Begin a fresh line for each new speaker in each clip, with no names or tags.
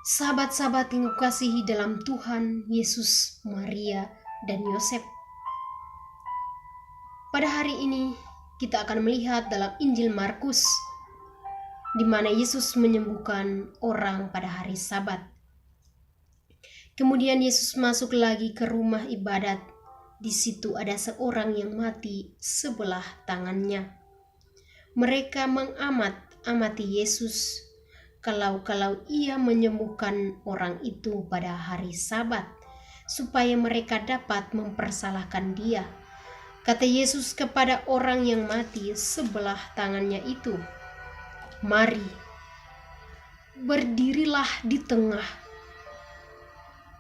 Sahabat-sahabat yang kukasihi dalam Tuhan Yesus, Maria, dan Yosef. Pada hari ini kita akan melihat dalam Injil Markus di mana Yesus menyembuhkan orang pada hari Sabat. Kemudian Yesus masuk lagi ke rumah ibadat. Di situ ada seorang yang mati sebelah tangannya. Mereka mengamati Yesus kalau ia menyembuhkan orang itu pada hari Sabat, supaya mereka dapat mempersalahkan dia. Kata Yesus kepada orang yang mati sebelah tangannya itu, "Mari, berdirilah di tengah."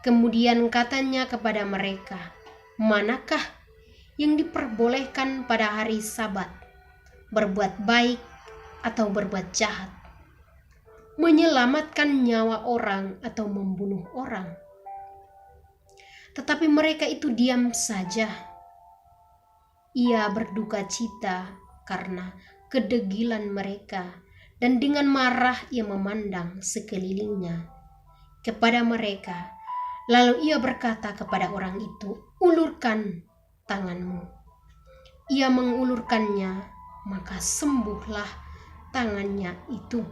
Kemudian katanya kepada mereka, "Manakah yang diperbolehkan pada hari Sabat, berbuat baik atau berbuat jahat, menyelamatkan nyawa orang atau membunuh orang?" Tetapi mereka itu diam saja. Ia berduka cita karena kedegilan mereka, dan dengan marah ia memandang sekelilingnya kepada mereka. Lalu ia berkata kepada orang itu, "Ulurkan tanganmu." Ia mengulurkannya, maka sembuhlah tangannya itu.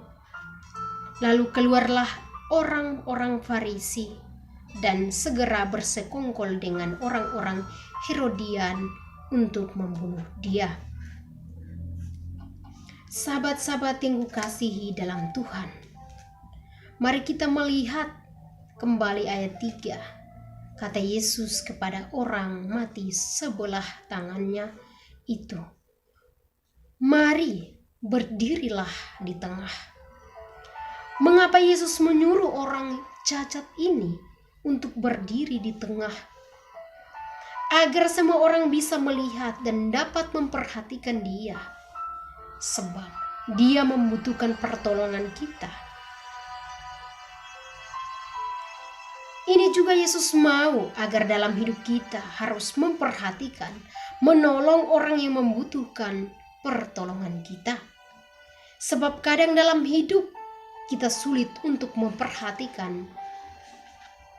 Lalu keluarlah orang-orang Farisi dan segera bersekongkol dengan orang-orang Herodian untuk membunuh dia. Sahabat-sahabat yang kukasihi dalam Tuhan, mari kita melihat kembali ayat 3. Kata Yesus kepada orang mati sebelah tangannya itu, "Mari, berdirilah di tengah." Mengapa Yesus menyuruh orang cacat ini untuk berdiri di tengah? Agar semua orang bisa melihat dan dapat memperhatikan dia. Sebab dia membutuhkan pertolongan kita. Ini juga Yesus mau agar dalam hidup kita harus memperhatikan, menolong orang yang membutuhkan pertolongan kita. Sebab kadang dalam hidup kita sulit untuk memperhatikan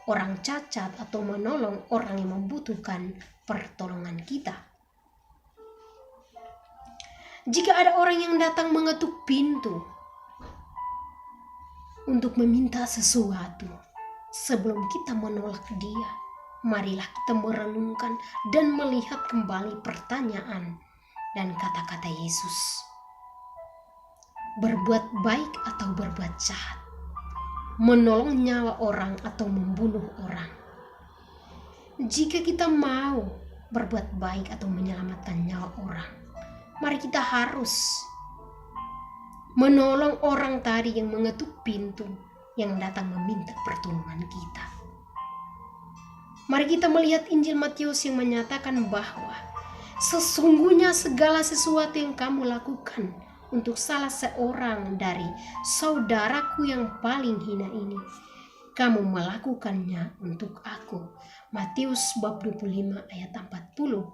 orang cacat atau menolong orang yang membutuhkan pertolongan kita. Jika ada orang yang datang mengetuk pintu untuk meminta sesuatu, sebelum kita menolak dia, marilah kita merenungkan dan melihat kembali pertanyaan dan kata-kata Yesus. Berbuat baik atau berbuat jahat? Menolong nyawa orang atau membunuh orang? Jika kita mau berbuat baik atau menyelamatkan nyawa orang, mari kita harus menolong orang tadi yang mengetuk pintu, yang datang meminta pertolongan kita. Mari kita melihat Injil Matius yang menyatakan bahwa sesungguhnya segala sesuatu yang kamu lakukan untuk salah seorang dari saudaraku yang paling hina ini, kamu melakukannya untuk aku. Matius bab 25 ayat 40.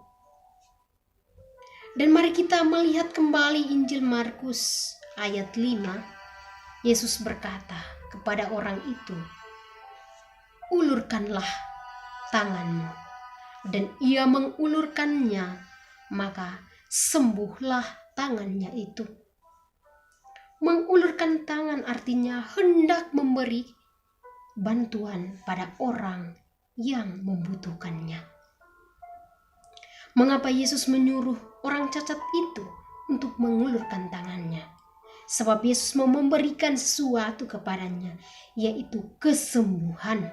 Dan mari kita melihat kembali Injil Markus ayat 5. Yesus berkata kepada orang itu, "Ulurkanlah tanganmu." Dan ia mengulurkannya, maka sembuhlah tangannya itu. Mengulurkan tangan artinya hendak memberi bantuan pada orang yang membutuhkannya. Mengapa Yesus menyuruh orang cacat itu untuk mengulurkan tangannya? Sebab Yesus mau memberikan sesuatu kepadanya, yaitu kesembuhan.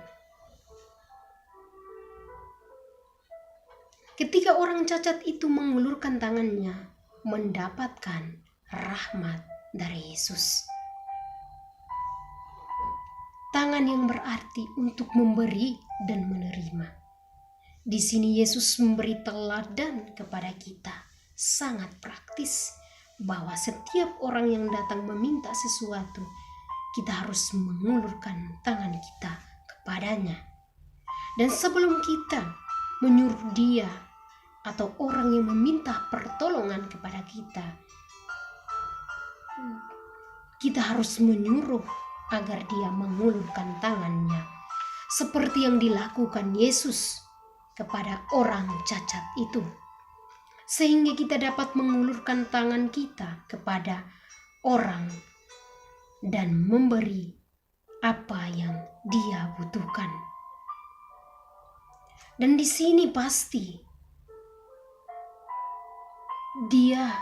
Ketika orang cacat itu mengulurkan tangannya, mendapatkan rahmat dari Yesus. Tangan yang berarti untuk memberi dan menerima. Di sini Yesus memberi teladan kepada kita, sangat praktis, bahwa setiap orang yang datang meminta sesuatu, kita harus mengulurkan tangan kita kepadanya. Dan sebelum kita menyuruh dia atau orang yang meminta pertolongan kepada kita, kita harus menyuruh agar dia mengulurkan tangannya, seperti yang dilakukan Yesus kepada orang cacat itu, sehingga kita dapat mengulurkan tangan kita kepada orang dan memberi apa yang dia butuhkan. Dan di sini pasti dia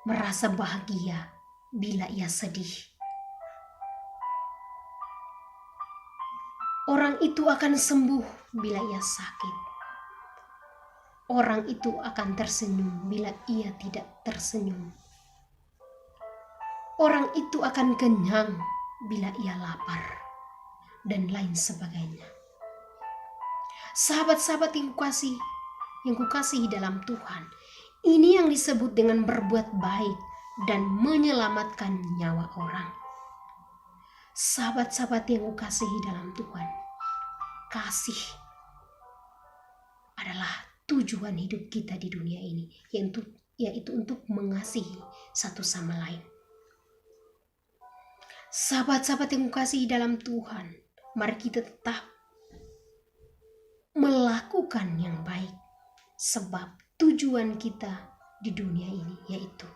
merasa bahagia bila ia sedih. Orang itu akan sembuh bila ia sakit. Orang itu akan tersenyum bila ia tidak tersenyum. Orang itu akan kenyang bila ia lapar, dan lain sebagainya. Sahabat-sahabat yang kukasihi dalam Tuhan, ini yang disebut dengan berbuat baik dan menyelamatkan nyawa orang. Sahabat-sahabat yang kukasihi dalam Tuhan, kasih adalah tujuan hidup kita di dunia ini, yaitu untuk mengasihi satu sama lain. Sahabat-sahabat yang kukasihi dalam Tuhan, mari kita tetap melakukan yang baik, sebab tujuan kita di dunia ini yaitu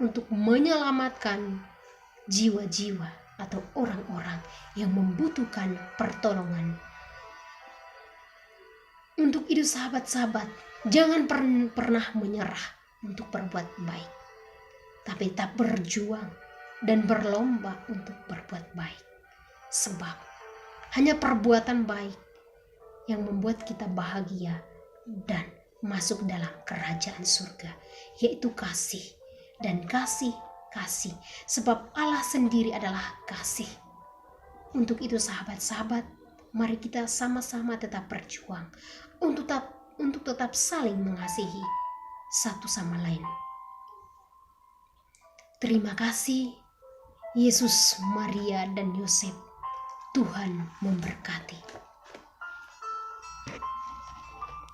untuk menyelamatkan jiwa-jiwa atau orang-orang yang membutuhkan pertolongan. Untuk itu sahabat-sahabat, jangan pernah menyerah untuk berbuat baik, tapi tetap berjuang dan berlomba untuk berbuat baik, sebab hanya perbuatan baik yang membuat kita bahagia dan masuk dalam kerajaan surga, yaitu kasih. Dan kasih, sebab Allah sendiri adalah kasih. Untuk itu sahabat-sahabat, mari kita sama-sama tetap berjuang untuk tetap saling mengasihi satu sama lain. Terima kasih Yesus, Maria, dan Yosef. Tuhan memberkati.